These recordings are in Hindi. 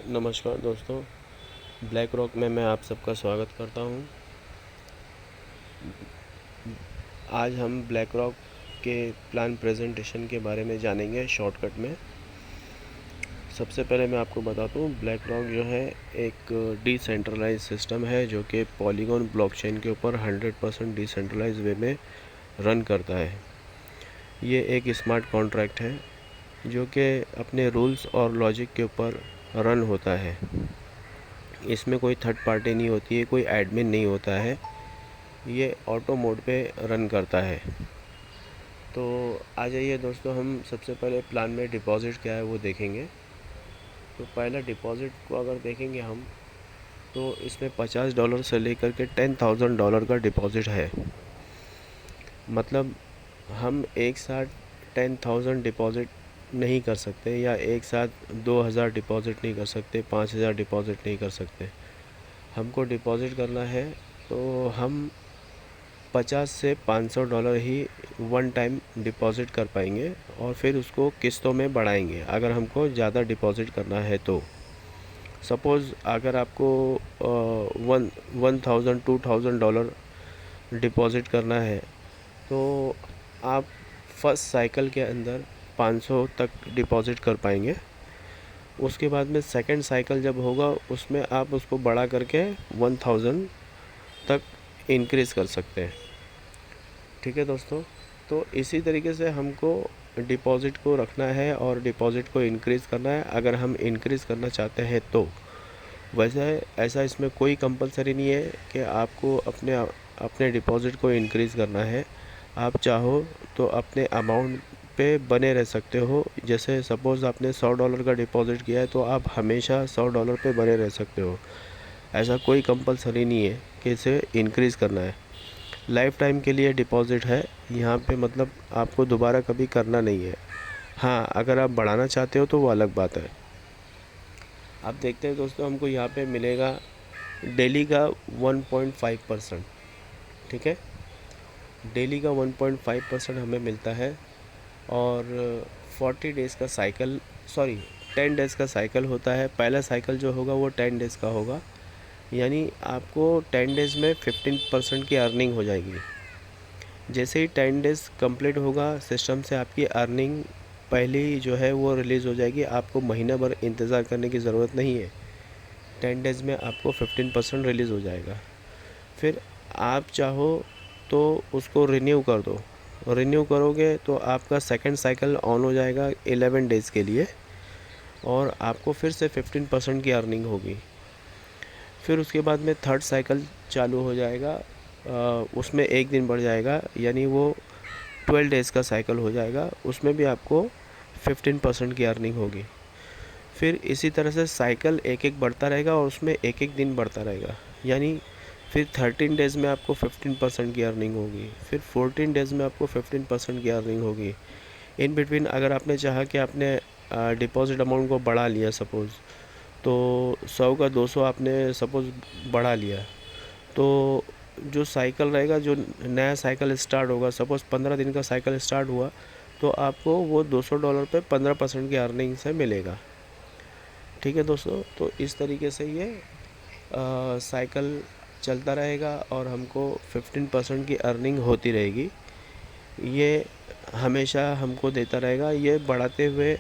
नमस्कार दोस्तों, ब्लैक रॉक में मैं आप सबका स्वागत करता हूं। आज हम ब्लैक रॉक के प्लान प्रेजेंटेशन के बारे में जानेंगे शॉर्टकट में। सबसे पहले मैं आपको बताता हूँ, ब्लैक रॉक जो है एक डिसेंट्रलाइज सिस्टम है जो कि पॉलीगॉन ब्लॉकचेन के ऊपर 100% डिसेंट्रलाइज वे में रन करता है। ये एक स्मार्ट कॉन्ट्रैक्ट है जो कि अपने रूल्स और लॉजिक के ऊपर रन होता है। इसमें कोई थर्ड पार्टी नहीं होती है, कोई एडमिन नहीं होता है, ये ऑटो मोड पे रन करता है। तो आ जाइए दोस्तों, हम सबसे पहले प्लान में डिपॉज़िट क्या है वो देखेंगे। तो पहला डिपॉज़िट को अगर देखेंगे हम, तो इसमें $50 से लेकर के $10,000 का डिपॉज़िट है। मतलब हम एक साथ 10,000 डिपॉज़िट नहीं कर सकते, या एक साथ 2,000 डिपॉज़िट नहीं कर सकते, 5,000 डिपॉज़िट नहीं कर सकते। हमको डिपॉज़िट करना है तो हम 50 से $500 ही वन टाइम डिपॉज़िट कर पाएंगे, और फिर उसको किस्तों में बढ़ाएंगे अगर हमको ज़्यादा डिपॉज़िट करना है। तो सपोज़ अगर आपको 1,000 $2,000 डिपॉज़िट करना है, तो आप फर्स्ट साइकिल के अंदर 500 तक डिपॉज़िट कर पाएंगे। उसके बाद में सेकंड साइकिल जब होगा, उसमें आप उसको बढ़ा करके 1,000 तक इंक्रीज़ कर सकते हैं। ठीक है दोस्तों, तो इसी तरीके से हमको डिपॉज़िट को रखना है और डिपॉज़िट को इंक्रीज़ करना है अगर हम इंक्रीज़ करना चाहते हैं तो। वैसे ऐसा इसमें कोई कंपलसरी नहीं है कि आपको अपने डिपॉज़िट को इंक्रीज़ करना है। आप चाहो तो अपने अमाउंट पे बने रह सकते हो। जैसे सपोज़ आपने $100 का डिपॉज़िट किया है, तो आप हमेशा $100 पे बने रह सकते हो। ऐसा कोई कंपलसरी नहीं है कि इसे इंक्रीज़ करना है। लाइफ टाइम के लिए डिपॉज़िट है यहाँ पे, मतलब आपको दोबारा कभी करना नहीं है। हाँ, अगर आप बढ़ाना चाहते हो तो वो अलग बात है। आप देखते हैं दोस्तों, हमको यहाँ पे मिलेगा डेली का 1.5%। ठीक है, डेली का 1.5% हमें मिलता है। और 40 डेज़ का साइकिल, सॉरी 10 डेज़ का साइकिल होता है। पहला साइकिल जो होगा वो 10 डेज़ का होगा, यानी आपको 10 डेज़ में 15% की अर्निंग हो जाएगी। जैसे ही 10 डेज़ कंप्लीट होगा, सिस्टम से आपकी अर्निंग पहले जो है वो रिलीज़ हो जाएगी। आपको महीना भर इंतज़ार करने की ज़रूरत नहीं है। 10 डेज़ में आपको 15% रिलीज़ हो जाएगा। फिर आप चाहो तो उसको रिन्यू कर दो। रिन्यू करोगे तो आपका सेकंड साइकिल ऑन हो जाएगा 11 डेज़ के लिए, और आपको फिर से 15% की अर्निंग होगी। फिर उसके बाद में थर्ड साइकिल चालू हो जाएगा, उसमें एक दिन बढ़ जाएगा, यानी वो 12 डेज़ का साइकिल हो जाएगा। उसमें भी आपको 15% की अर्निंग होगी। फिर इसी तरह से साइकिल एक एक बढ़ता रहेगा और उसमें एक एक दिन बढ़ता रहेगा, यानी फिर 13 डेज़ में आपको 15% की अर्निंग होगी। फिर 14 डेज़ में आपको 15% की अर्निंग होगी। इन बिटवीन अगर आपने चाहा कि आपने डिपॉज़िट अमाउंट को बढ़ा लिया, सपोज़ तो 100 का 200 आपने सपोज़ बढ़ा लिया, तो जो साइकिल रहेगा, जो नया साइकिल स्टार्ट होगा, सपोज़ 15 दिन का साइकिल स्टार्ट हुआ, तो आपको वो $200 पे 15% की अर्निंग से मिलेगा। ठीक है दोस्तों, तो इस तरीके से ये साइकिल चलता रहेगा और हमको 15% की अर्निंग होती रहेगी। ये हमेशा हमको देता रहेगा। ये बढ़ाते हुए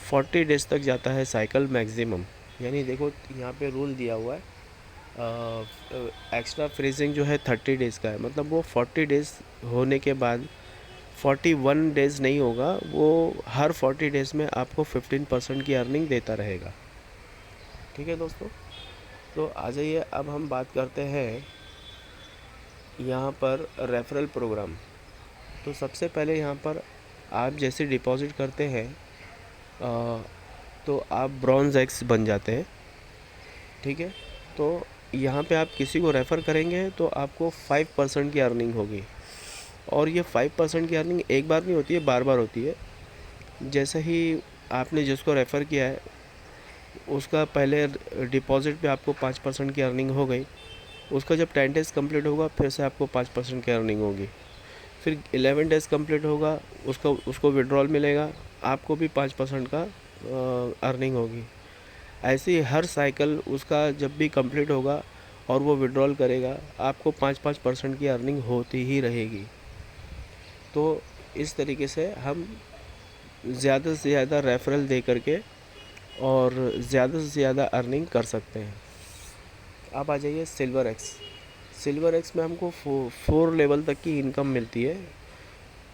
40 डेज़ तक जाता है साइकिल मैक्सिमम। यानी देखो, यहाँ पे रूल दिया हुआ है, एक्स्ट्रा फ्रीजिंग जो है 30 डेज़ का है। मतलब वो 40 डेज़ होने के बाद 41 डेज़ नहीं होगा, वो हर 40 डेज़ में आपको 15% की अर्निंग देता रहेगा। ठीक है दोस्तों, तो आ जाइए अब हम बात करते हैं यहाँ पर रेफरल प्रोग्राम। तो सबसे पहले यहाँ पर आप जैसे डिपॉज़िट करते हैं, तो आप ब्रॉन्ज़ एक्स बन जाते हैं। ठीक है, तो यहाँ पे आप किसी को रेफ़र करेंगे तो आपको 5% की अर्निंग होगी। और ये 5% की अर्निंग एक बार नहीं होती है, बार बार होती है। जैसे ही आपने जिसको रेफ़र किया है, उसका पहले डिपॉज़िट पे आपको 5% की अर्निंग हो गई। उसका जब 10 डेज़ कंप्लीट होगा, फिर से आपको 5% की अर्निंग होगी। फिर 11 डेज़ कंप्लीट होगा, उसको विड्रॉल मिलेगा, आपको भी 5% का अर्निंग होगी। ऐसे ही हर साइकिल उसका जब भी कंप्लीट होगा और वो विड्रॉल करेगा, आपको 5-5% की अर्निंग होती ही रहेगी। तो इस तरीके से हम ज़्यादा से ज़्यादा रेफरल दे करके और ज़्यादा से ज़्यादा अर्निंग कर सकते हैं। अब आ जाइए सिल्वर एक्स। सिल्वर एक्स में हमको 4 लेवल तक की इनकम मिलती है।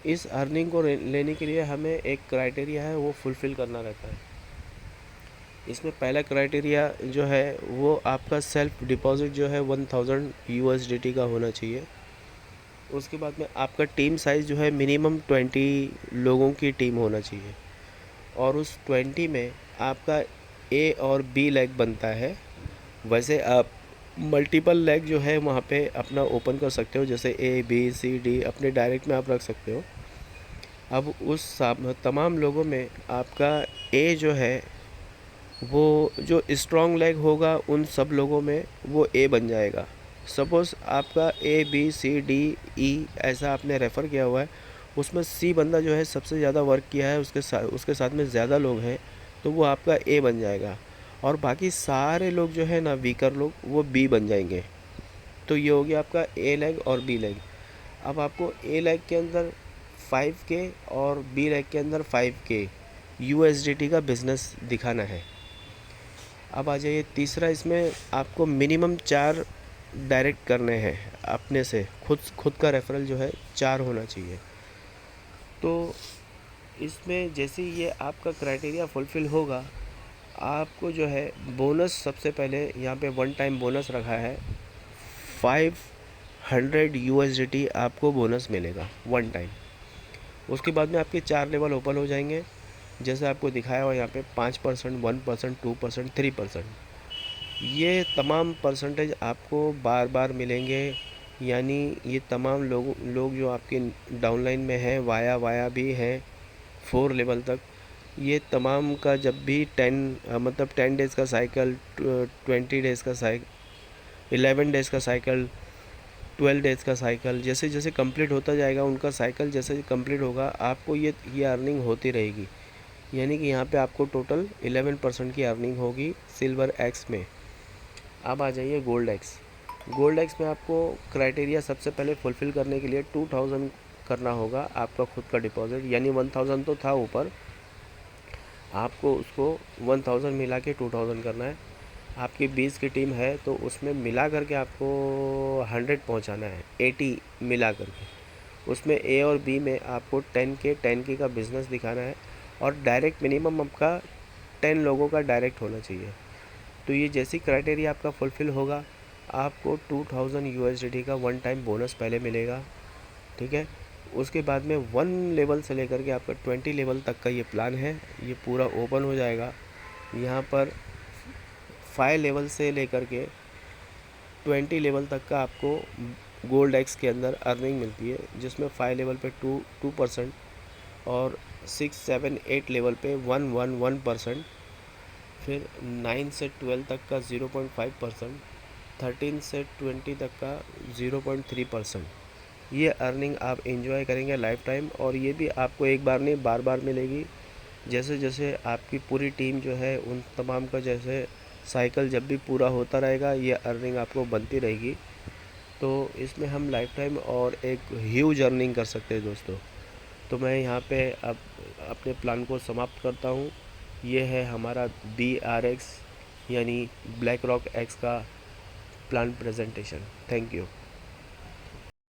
इस अर्निंग को लेने के लिए हमें एक क्राइटेरिया है, वो फुलफ़िल करना रहता है। इसमें पहला क्राइटेरिया जो है वो आपका सेल्फ डिपॉज़िट जो है 1000 USDT का होना चाहिए। उसके बाद में आपका टीम साइज़ जो है मिनिमम 20 लोगों की टीम होना चाहिए, और उस 20 में आपका ए और बी लेग बनता है। वैसे आप मल्टीपल लेग जो है वहाँ पे अपना ओपन कर सकते हो, जैसे ए बी सी डी अपने डायरेक्ट में आप रख सकते हो। अब उस तमाम लोगों में आपका ए जो है वो जो स्ट्रॉन्ग लेग होगा उन सब लोगों में वो ए बन जाएगा। सपोज़ आपका A B C D E ऐसा आपने रेफ़र किया हुआ है, उसमें सी बंदा जो है सबसे ज़्यादा वर्क किया है, उसके साथ में ज़्यादा लोग हैं, तो वो आपका ए बन जाएगा, और बाकी सारे लोग जो है ना वीकर लोग वो बी बन जाएंगे। तो ये हो गया आपका ए लेग और बी लेग। अब आपको ए लेग के अंदर 5K और बी लेग के अंदर 5K USDT का बिज़नेस दिखाना है। अब आ जाइए तीसरा, इसमें आपको मिनिमम 4 डायरेक्ट करने हैं अपने से, खुद का रेफरल जो है 4 होना चाहिए। तो इसमें जैसे ही ये आपका क्राइटेरिया फुलफ़िल होगा, आपको जो है बोनस सबसे पहले यहाँ पे वन टाइम बोनस रखा है 500 USDT आपको बोनस मिलेगा वन टाइम। उसके बाद में आपके 4 लेवल ओपन हो जाएंगे, जैसे आपको दिखाया हुआ यहाँ पे 5%, 1%, 2%, 3%। ये तमाम परसेंटेज आपको बार बार मिलेंगे, यानी ये तमाम लोग जो आपके डाउनलाइन में हैं, वाया भी हैं 4 लेवल तक, ये तमाम का जब भी 10 डेज़ का साइकिल, 20 डेज़ का साइकिल, 11 डेज़ का साइकिल, 12 डेज़ का साइकिल, जैसे जैसे कंप्लीट होता जाएगा उनका साइकिल, जैसे कंप्लीट होगा आपको ये अर्निंग होती रहेगी। यानी कि यहाँ पे आपको टोटल 11% की अर्निंग होगी सिल्वर एक्स में। अब आ जाइए गोल्ड एक्स। गोल्ड एक्स में आपको क्राइटेरिया सबसे पहले फुलफ़िल करने के लिए 2000 करना होगा आपका खुद का डिपॉज़िट, यानी 1000 तो था ऊपर, आपको उसको 1000 मिला के 2000 करना है। आपकी 20 की टीम है तो उसमें मिला करके आपको 100 पहुंचाना है, 80 मिला करके। उसमें ए और बी में आपको 10K का बिज़नेस दिखाना है, और डायरेक्ट मिनिमम आपका 10 लोगों का डायरेक्ट होना चाहिए। तो ये जैसी क्राइटेरिया आपका फुलफ़िल होगा, आपको 2000 USDT का वन टाइम बोनस पहले मिलेगा, ठीक है। उसके बाद में 1 लेवल से लेकर के आपका 20 लेवल तक का ये प्लान है, ये पूरा ओपन हो जाएगा। यहाँ पर 5 लेवल से लेकर के 20 लेवल तक का आपको गोल्ड एक्स के अंदर अर्निंग मिलती है, जिसमें 5 लेवल पे 2% और 6, 7, 8 लेवल पे 1% फिर 9 से 12 तक का 0.5%, 13 से 20 तक का 0.3%। ये अर्निंग आप एंजॉय करेंगे लाइफ टाइम, और ये भी आपको एक बार नहीं बार बार मिलेगी। जैसे जैसे आपकी पूरी टीम जो है उन तमाम का जैसे साइकिल जब भी पूरा होता रहेगा, ये अर्निंग आपको बनती रहेगी। तो इसमें हम लाइफ टाइम और एक ह्यूज अर्निंग कर सकते हैं दोस्तों। तो मैं यहाँ पे अब अपने प्लान को समाप्त करता हूँ। ये है हमारा BRX यानी ब्लैक रॉक एक्स का प्लान प्रेजेंटेशन। Thank you.